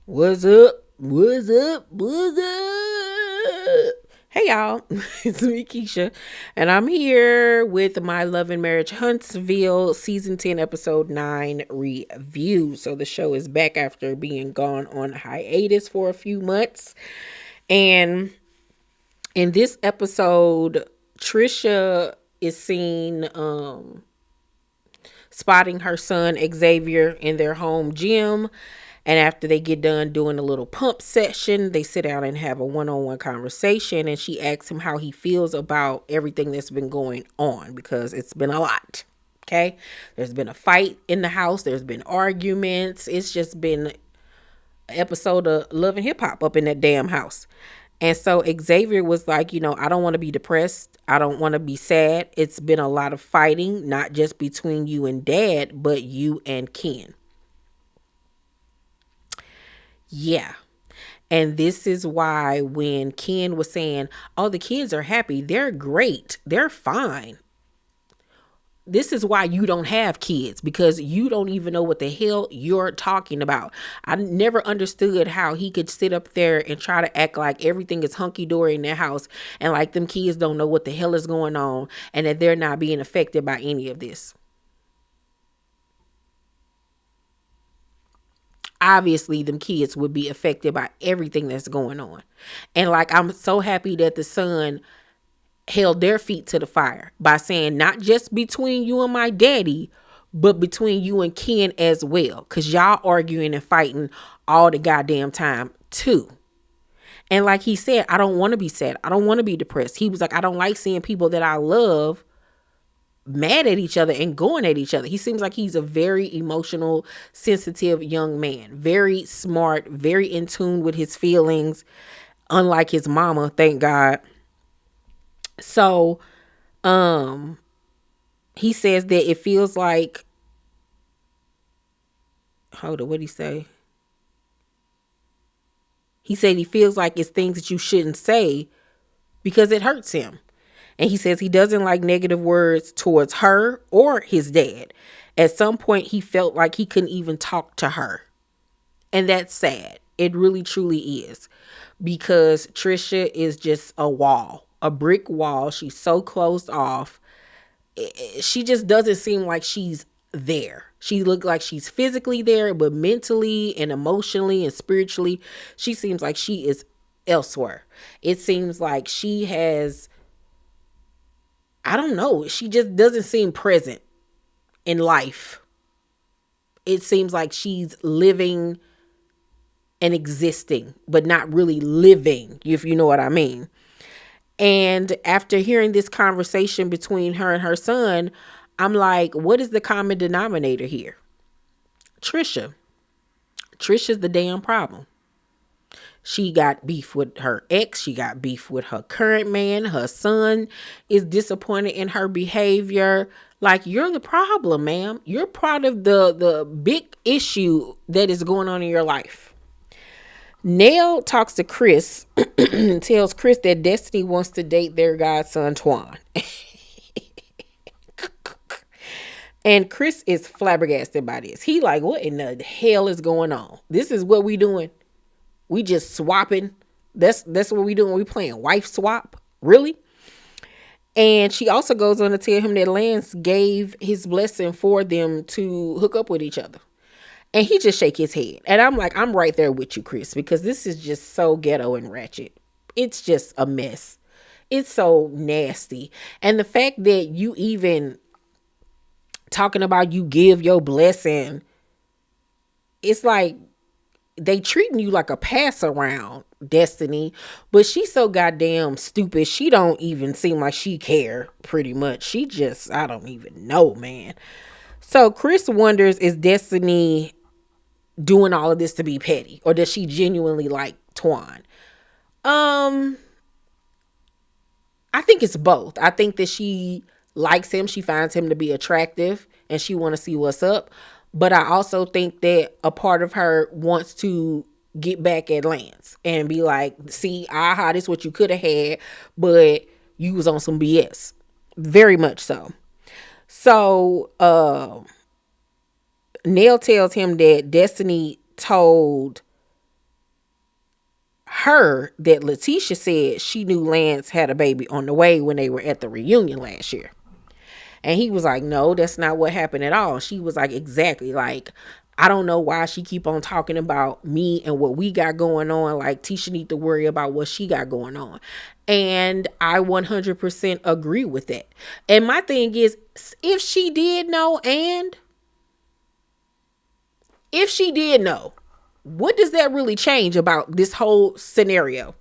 What's up? What's up? What's up? Hey y'all, it's me Keisha, and I'm here with my Love and Marriage Huntsville season 10 episode 9 review. So the show is back after being gone on hiatus for a few months. And in this episode, Trisha is seen spotting her son Xavier in their home gym. And after they get done doing a little pump session, they sit down and have a one-on-one conversation. And she asks him how he feels about everything that's been going on because it's been a lot. Okay. There's been a fight in the house. There's been arguments. It's just been an episode of Love and Hip Hop up in that damn house. And so Xavier was like, I don't want to be depressed. I don't want to be sad. It's been a lot of fighting, not just between you and dad, but you and Ken. Yeah. And this is why when Ken was saying, oh, the kids are happy, they're great, they're fine. This is why you don't have kids, because you don't even know what the hell you're talking about. I never understood how he could sit up there and try to act like everything is hunky-dory in their house and like them kids don't know what the hell is going on and that they're not being affected by any of this. Obviously them kids would be affected by everything that's going on. And like, I'm so happy that the son held their feet to the fire by saying, not just between you and my daddy, but between you and Ken as well, because y'all arguing and fighting all the goddamn time too. And like he said, I don't want to be sad, I don't want to be depressed. He was like, I don't like seeing people that I love mad at each other and going at each other. He seems like he's a very emotional, sensitive young man. Very smart, very in tune with his feelings, unlike his mama, thank God. So, he says that it feels like, hold on, what'd he say? He said he feels like it's things that you shouldn't say because it hurts him. And he says he doesn't like negative words towards her or his dad. At some point, he felt like he couldn't even talk to her. And that's sad. It really, truly is. Because Trisha is just a wall, a brick wall. She's so closed off. She just doesn't seem like she's there. She looks like she's physically there, but mentally and emotionally and spiritually, she seems like she is elsewhere. It seems like she has, I don't know, she just doesn't seem present in life. It seems like she's living and existing, but not really living, if you know what I mean. And after hearing this conversation between her and her son, I'm like, what is the common denominator here? Trisha. Trisha's the damn problem. She got beef with her ex. She got beef with her current man. Her son is disappointed in her behavior. Like, you're the problem, ma'am. You're part of the big issue that is going on in your life. Nell talks to Chris and tells Chris that Destiny wants to date their godson, Twan. And Chris is flabbergasted by this. He like, what in the hell is going on? This is what we doing. We just swapping. That's what we doing. We playing wife swap. Really? And she also goes on to tell him that Lance gave his blessing for them to hook up with each other. And he just shake his head. And I'm like, I'm right there with you, Chris, because this is just so ghetto and ratchet. It's just a mess. It's so nasty. And the fact that you even talking about you give your blessing, it's like they treating you like a pass around, Destiny. But she's so goddamn stupid. She don't even seem like she care, pretty much. She just, I don't even know, man. So Chris wonders, is Destiny doing all of this to be petty, or does she genuinely like Twan? I think it's both. I think that she likes him. She finds him to be attractive and she want to see what's up. But I also think that a part of her wants to get back at Lance and be like, see, aha, this is what you could have had, but you was on some BS. Very much so. So, Nell tells him that Destiny told her that Letitia said she knew Lance had a baby on the way when they were at the reunion last year. And he was like, no, that's not what happened at all. She was like, exactly. Like, I don't know why she keep on talking about me and what we got going on. Like, Tisha need to worry about what she got going on. And I 100% agree with that. And my thing is, if she did know, what does that really change about this whole scenario?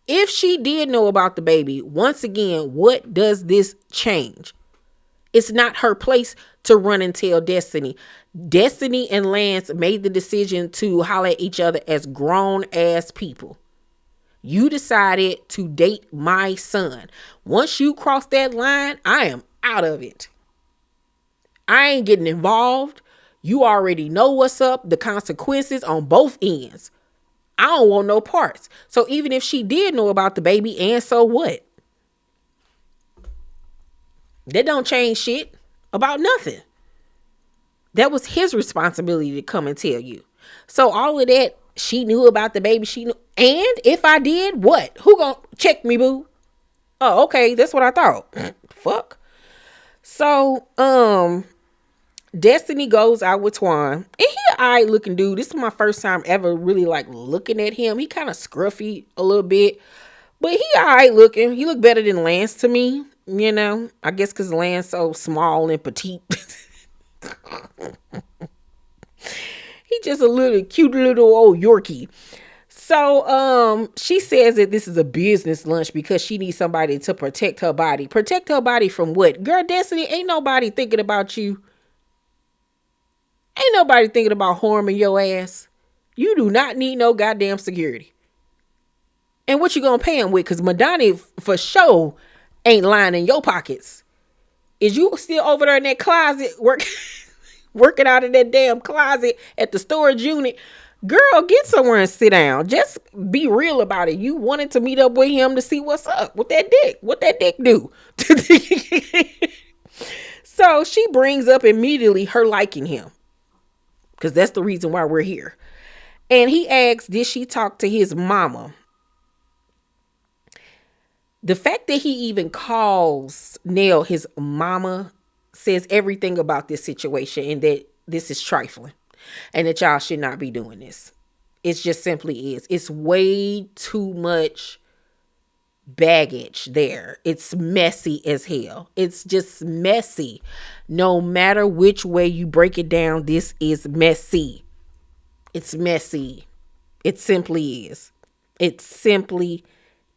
If she did know about the baby, once again, what does this change? It's not her place to run and tell Destiny. Destiny and Lance made the decision to holler at each other as grown ass people. You decided to date my son. Once you cross that line, I am out of it. I ain't getting involved. You already know what's up, the consequences on both ends. I don't want no parts. So even if she did know about the baby, and so what? That don't change shit about nothing. That was his responsibility to come and tell you. So all of that, she knew about the baby. She knew. And if I did, what? Who gonna check me, boo? Oh, okay. That's what I thought. Fuck. So, Destiny goes out with Twan. And he an alright looking dude. This is my first time ever really like looking at him. He kind of scruffy a little bit. But he alright looking. He look better than Lance to me. You know. I guess because Lance so small and petite. He just a little cute little old Yorkie. So she says that this is a business lunch because she needs somebody to protect her body. Protect her body from what? Girl, Destiny, ain't nobody thinking about you. Ain't nobody thinking about harming your ass. You do not need no goddamn security. And what you gonna pay him with? Because Madonna for sure ain't lying in your pockets. Is you still over there in that closet working out in that damn closet at the storage unit? Girl, get somewhere and sit down. Just be real about it. You wanted to meet up with him to see what's up with that dick. What that dick do? So she brings up immediately her liking him. Because that's the reason why we're here. And he asks, did she talk to his mama? The fact that he even calls Nell his mama says everything about this situation and that this is trifling and that y'all should not be doing this. It just simply is. It's way too much baggage there. It's messy as hell. It's just messy. No matter which way you break it down, this is messy. It's messy. It simply is. It simply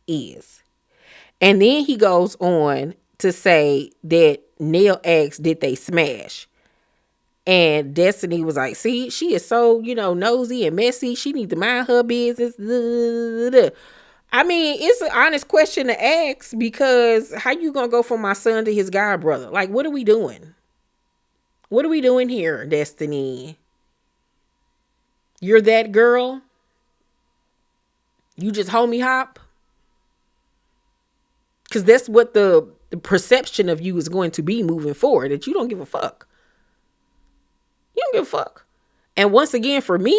is. And then he goes on to say that Nell asked, did they smash? And Destiny was like, see, she is so, nosy and messy. She needs to mind her business. I mean, it's an honest question to ask because how you going to go from my son to his god brother? Like, what are we doing? What are we doing here, Destiny? You're that girl? You just homie hop? Because that's what the perception of you is going to be moving forward, that you don't give a fuck. You don't give a fuck. And once again, for me,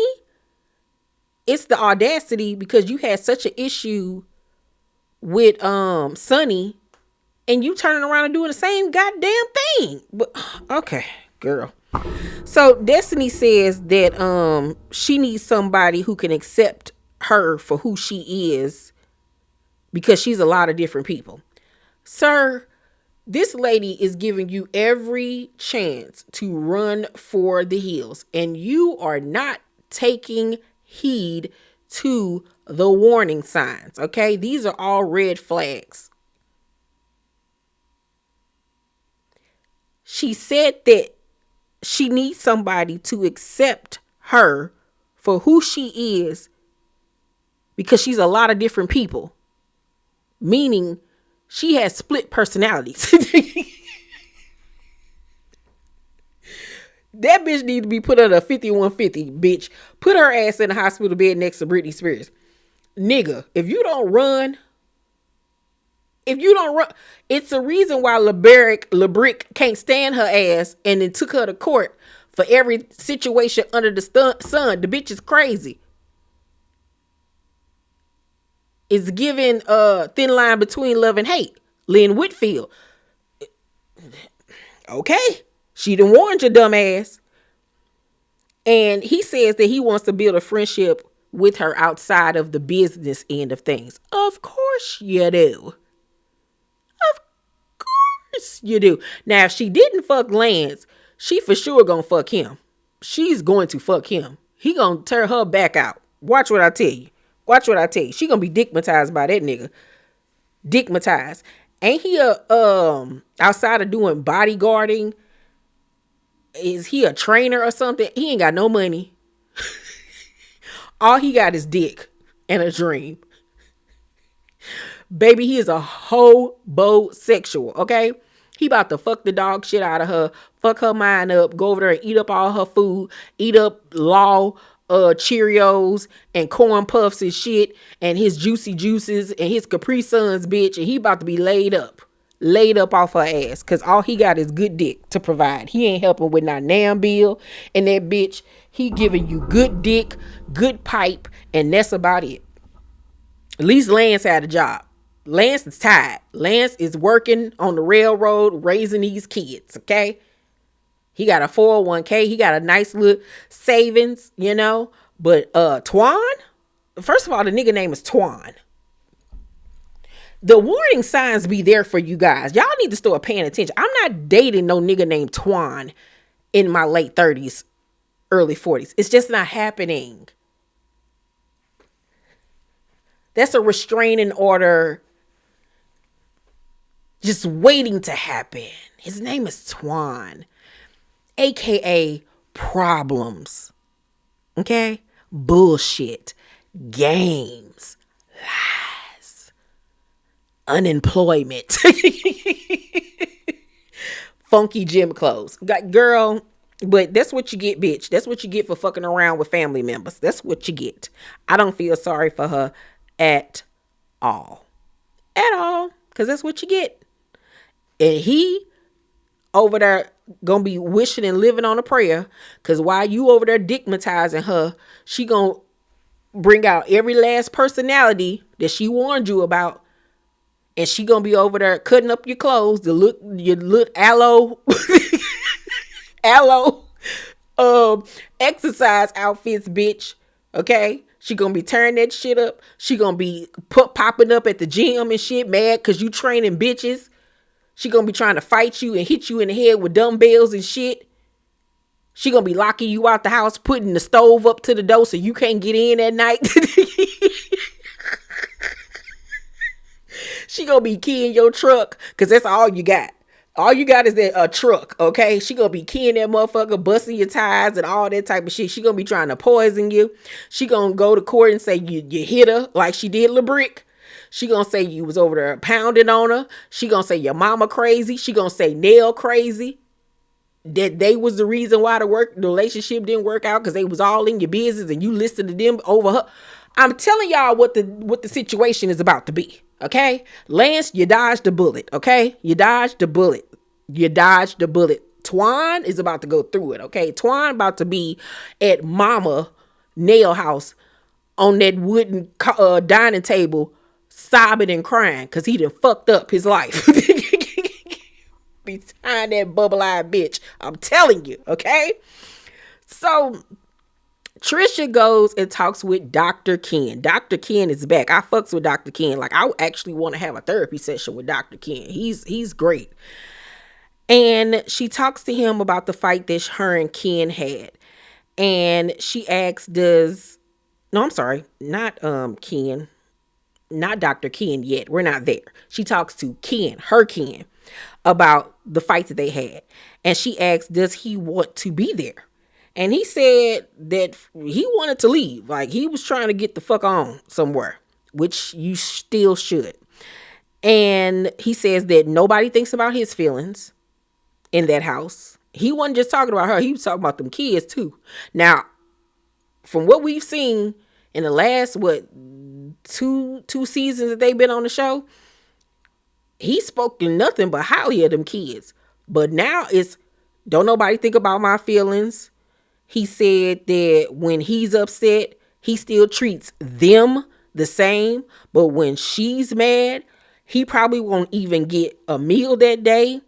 it's the audacity because you had such an issue with Sonny and you turning around and doing the same goddamn thing. But okay, girl. So Destiny says that she needs somebody who can accept her for who she is because she's a lot of different people. Sir, this lady is giving you every chance to run for the hills, and you are not taking heed to the warning signs, okay? These are all red flags. She said that she needs somebody to accept her for who she is because she's a lot of different people, meaning she has split personalities. That bitch need to be put under 5150, bitch. Put her ass in the hospital bed next to Britney Spears. Nigga, if you don't run, it's a reason why LeBrick can't stand her ass and then took her to court for every situation under the sun. The bitch is crazy. It's giving thin line between love and hate. Lynn Whitfield. Okay. She done warned your dumb ass. And he says that he wants to build a friendship with her outside of the business end of things. Of course you do. Of course you do. Now, if she didn't fuck Lance, she for sure gonna fuck him. She's going to fuck him. He gonna tear her back out. Watch what I tell you. Watch what I tell you. She gonna be dickmatized by that nigga. Dickmatized. Ain't he outside of doing bodyguarding? Is he a trainer or something? He ain't got no money. All he got is dick and a dream. Baby, he is a hobosexual, okay? He about to fuck the dog shit out of her, fuck her mind up, go over there and eat up all her food, eat up Law Cheerios and corn puffs and shit, and his juicy juices and his Capri Suns, bitch, and he about to be laid up off her ass, cause all he got is good dick to provide. He ain't helping with not damn bill, and that bitch, he giving you good dick, good pipe, and that's about it. At least Lance had a job. Lance is tired. Lance is working on the railroad raising these kids, okay? He got a 401k. He got a nice little savings, you know. But Twan, first of all, the nigga name is Twan. The warning signs be there for you guys. Y'all need to start paying attention. I'm not dating no nigga named Twan in my late 30s, early 40s. It's just not happening. That's a restraining order just waiting to happen. His name is Twan, aka problems. Okay? Bullshit. Games. Lies. Unemployment. Funky gym clothes. Girl, but that's what you get, bitch. That's what you get for fucking around with family members. That's what you get. I don't feel sorry for her at all. At all. Because that's what you get. And he over there gonna be wishing and living on a prayer, because while you over there dickmatizing her, she gonna bring out every last personality that she warned you about, and she gonna be over there cutting up your clothes, your look aloe exercise outfits, bitch. Okay, she gonna be tearing that shit up. She gonna be popping up at the gym and shit, mad because you training bitches. She gonna be trying to fight you and hit you in the head with dumbbells and shit. She gonna be locking you out the house, putting the stove up to the door so you can't get in at night. She gonna be keying your truck, because that's all you got. All you got is that truck, okay? She gonna be keying that motherfucker, busting your tires and all that type of shit. She gonna be trying to poison you. She gonna go to court and say you hit her like she did LeBrick. She gonna say you was over there pounding on her. She gonna say your mama crazy. She gonna say Nell crazy. That they was the reason why the relationship didn't work out, because they was all in your business and you listened to them over her. I'm telling y'all what the situation is about to be. Okay, Lance, you dodged the bullet. Okay, you dodged the bullet. You dodged the bullet. Twan is about to go through it. Okay, Twan about to be at Mama Nail House on that wooden dining table, sobbing and crying because he done fucked up his life. Behind that bubble-eyed bitch. I'm telling you, okay? So Trisha goes and talks with Dr. Ken. Dr. Ken is back. I fucks with Dr. Ken. Like, I actually want to have a therapy session with Dr. Ken. He's great. And she talks to him about the fight that her and Ken had. And she asks, not Ken. Not Dr. Ken yet. We're not there. She talks to Ken, her Ken, about the fight that they had. And she asks, does he want to be there? And he said that he wanted to leave. Like, he was trying to get the fuck on somewhere, which you still should. And he says that nobody thinks about his feelings in that house. He wasn't just talking about her. He was talking about them kids too. Now, from what we've seen in the last, two seasons that they've been on the show, he's spoken nothing but highly of them kids. But now it's, don't nobody think about my feelings. He said that when he's upset, he still treats them the same, but when she's mad, he probably won't even get a meal that day,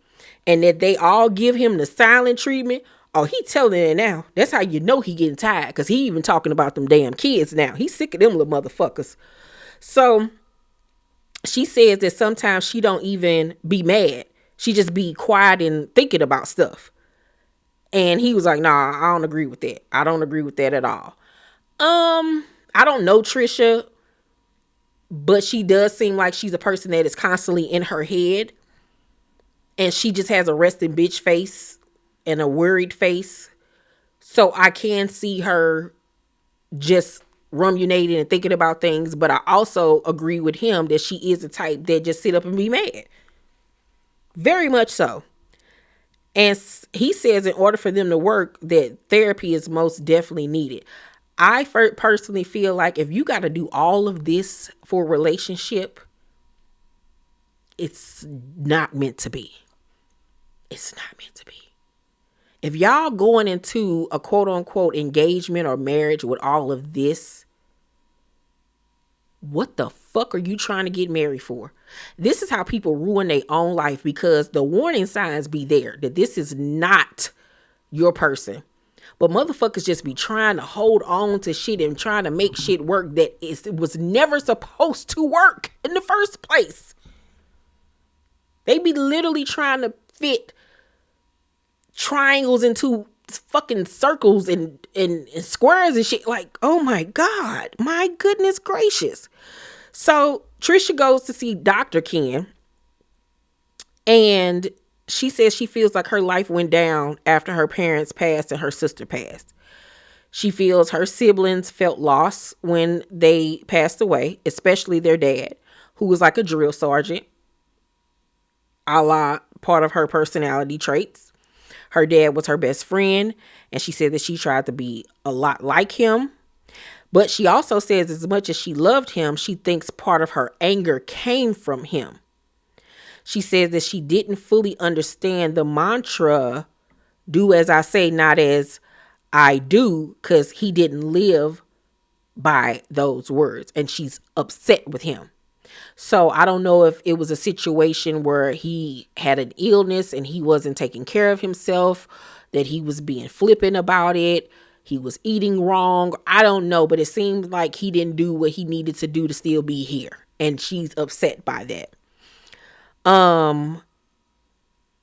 and that they all give him the silent treatment. Oh, he telling it now. That's how you know he getting tired, because he even talking about them damn kids now. He's sick of them little motherfuckers. So she says that sometimes she don't even be mad. She just be quiet and thinking about stuff. And he was like, nah, I don't agree with that. I don't agree with that at all. I don't know Trisha, but she does seem like she's a person that is constantly in her head. And she just has a resting bitch face and a worried face. So I can see her just ruminating and thinking about things. But I also agree with him that she is the type that just sit up and be mad. Very much so. And he says in order for them to work, that therapy is most definitely needed. I personally feel like if you got to do all of this for a relationship, it's not meant to be. It's not meant to be. If y'all going into a quote unquote engagement or marriage with all of this, what the fuck are you trying to get married for? This is how people ruin their own life, because the warning signs be there that this is not your person. But motherfuckers just be trying to hold on to shit and trying to make shit work that it was never supposed to work in the first place. They be literally trying to fit triangles into fucking circles and squares and shit. Like, oh my God, my goodness gracious. So Trisha goes to see Dr. Ken, and she says she feels like her life went down after her parents passed and her sister passed. She feels her siblings felt lost when they passed away, especially their dad, who was like a drill sergeant, a la part of her personality traits. Her dad was her best friend, and she said that she tried to be a lot like him. But she also says as much as she loved him, she thinks part of her anger came from him. She says that she didn't fully understand the mantra, do as I say, not as I do, because he didn't live by those words, and she's upset with him. So I don't know if it was a situation where he had an illness and he wasn't taking care of himself, that he was being flippant about it, he was eating wrong. I don't know, but it seems like he didn't do what he needed to do to still be here, and she's upset by that.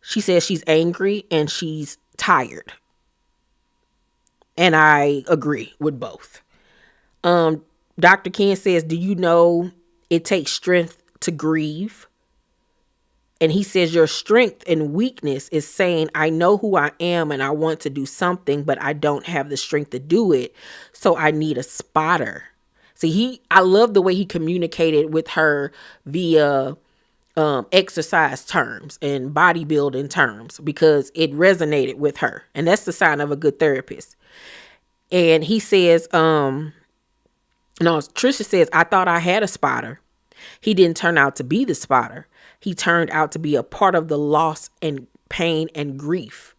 She says she's angry and she's tired. And I agree with both. Dr. Ken says, do you know it takes strength to grieve? And he says your strength and weakness is saying, I know who I am and I want to do something, but I don't have the strength to do it. So I need a spotter. See, I love the way he communicated with her via exercise terms and bodybuilding terms, because it resonated with her. And that's the sign of a good therapist. And he says, Trisha says, I thought I had a spotter. He didn't turn out to be the spotter. He turned out to be a part of the loss and pain and grief.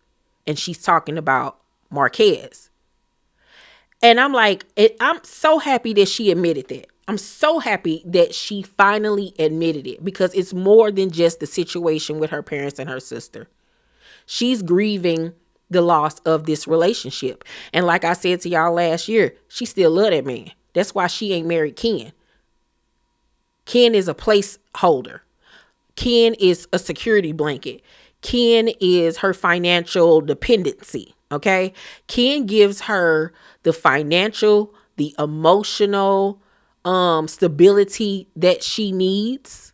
And she's talking about Marquez. And I'm like, I'm so happy that she admitted that. I'm so happy that she finally admitted it, because it's more than just the situation with her parents and her sister. She's grieving the loss of this relationship. And like I said to y'all last year, she still love that man. That's why she ain't married Ken. Ken is a placeholder. Ken is a security blanket. Ken is her financial dependency. Okay. Ken gives her the financial, the emotional, stability that she needs.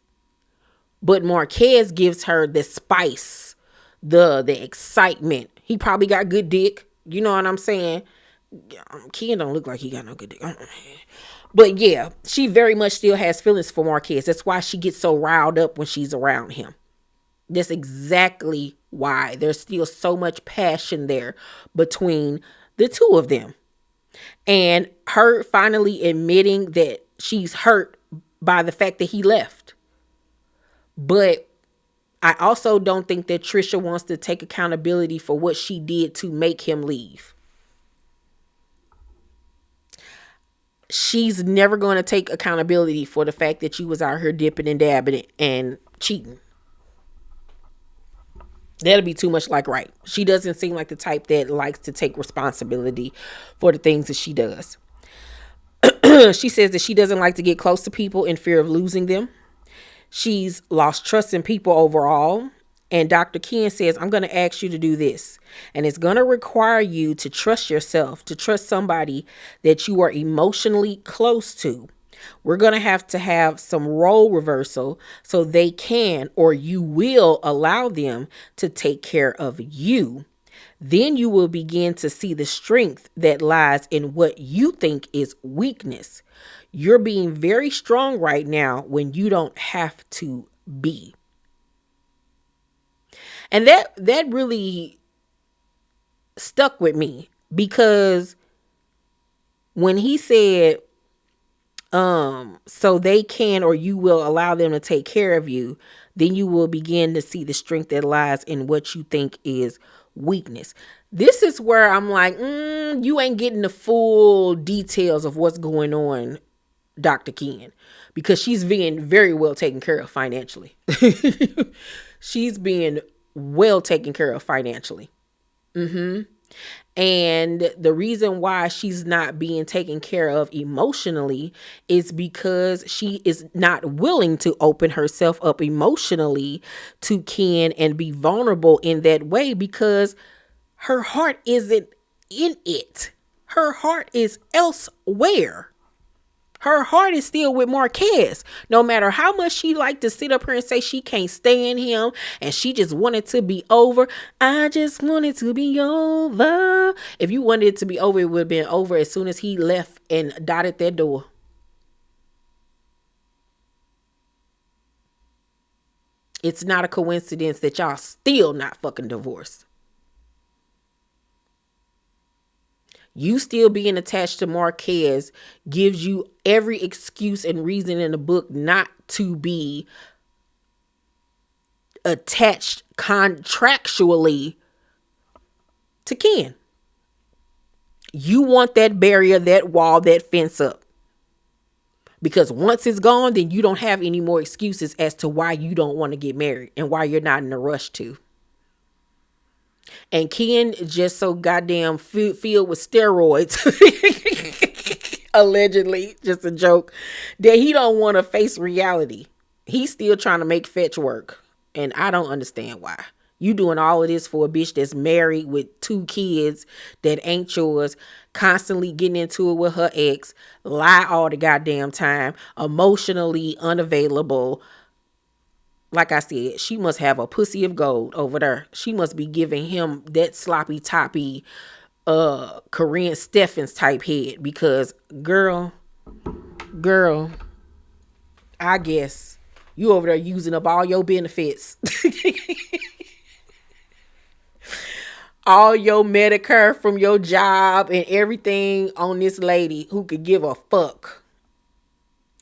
But Marquez gives her the spice, the excitement. He probably got good dick. You know what I'm saying? Ken don't look like he got no good dick. But yeah, she very much still has feelings for Marquez. That's why she gets so riled up when she's around him. That's exactly why. There's still so much passion there between the two of them. And her finally admitting that she's hurt by the fact that he left. But I also don't think that Trisha wants to take accountability for what she did to make him leave. she's never going to take accountability for the fact that you was out here dipping and dabbing and cheating. That'll be too much like right. She doesn't seem like the type that likes to take responsibility for the things that she does. She says that she doesn't like to get close to people in fear of losing them. She's lost trust in people overall. And Dr. Ken says, I'm going to ask you to do this. And it's going to require you to trust yourself, to trust somebody that you are emotionally close to. We're going to have some role reversal so they can, or you will allow them to take care of you. Then you will begin to see the strength that lies in what you think is weakness. You're being very strong right now when you don't have to be. And that really stuck with me, because when he said, so they can, or you will allow them to take care of you, then you will begin to see the strength that lies in what you think is weakness. This is where I'm like, you ain't getting the full details of what's going on, Dr. Ken, because she's being very well taken care of financially. She's being well taken care of financially. And the reason why she's not being taken care of emotionally is because she is not willing to open herself up emotionally to Ken and be vulnerable in that way, because her heart isn't in it. Her heart is elsewhere. Her heart is still with Marquez. No matter how much she liked to sit up here and say she can't stand him and she just wanted to be over. I just wanted to be over. If you wanted it to be over, it would have been over as soon as he left and dotted that door. It's not a coincidence that y'all still not fucking divorced. You still being attached to Marquez gives you every excuse and reason in the book not to be attached contractually to Ken. You want that barrier, that wall, that fence up. Because once it's gone, then you don't have any more excuses as to why you don't want to get married and why you're not in a rush to. And Ken just so goddamn filled with steroids, allegedly, just a joke, that he don't want to face reality. He's still trying to make fetch work. And I don't understand why. You doing all of this for a bitch that's married with 2 kids that ain't yours, constantly getting into it with her ex, lie all the goddamn time, emotionally unavailable. Like I said, she must have a pussy of gold over there. She must be giving him that sloppy toppy Korean Steffens type head, because girl, I guess you over there using up all your benefits. All your Medicare from your job and everything on this lady who could give a fuck.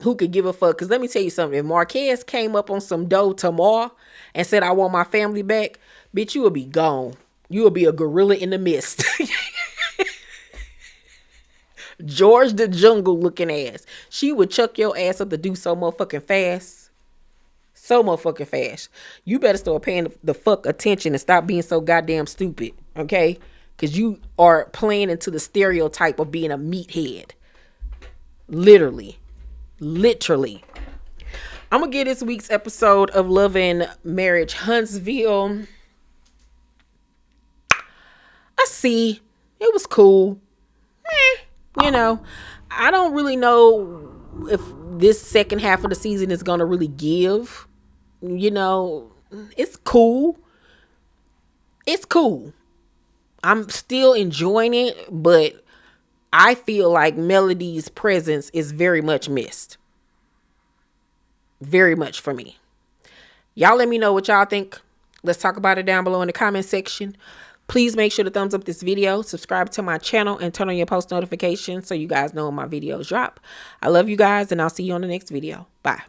Because let me tell you something. If Marquez came up on some dough tomorrow and said, I want my family back, bitch, you will be gone. You will be a gorilla in the mist. George the Jungle looking ass. She would chuck your ass up to do so motherfucking fast. So motherfucking fast. You better start paying the fuck attention and stop being so goddamn stupid. Okay? Because you are playing into the stereotype of being a meathead. Literally. I'm gonna give this week's episode of Love and Marriage Huntsville a C. It was cool. I don't really know if this second half of the season is gonna really give. It's cool. I'm still enjoying it, but I feel like Melody's presence is very much missed. Very much for me. Y'all let me know what y'all think. Let's talk about it down below in the comment section. Please make sure to thumbs up this video, subscribe to my channel, and turn on your post notifications so you guys know when my videos drop. I love you guys, and I'll see you on the next video. Bye.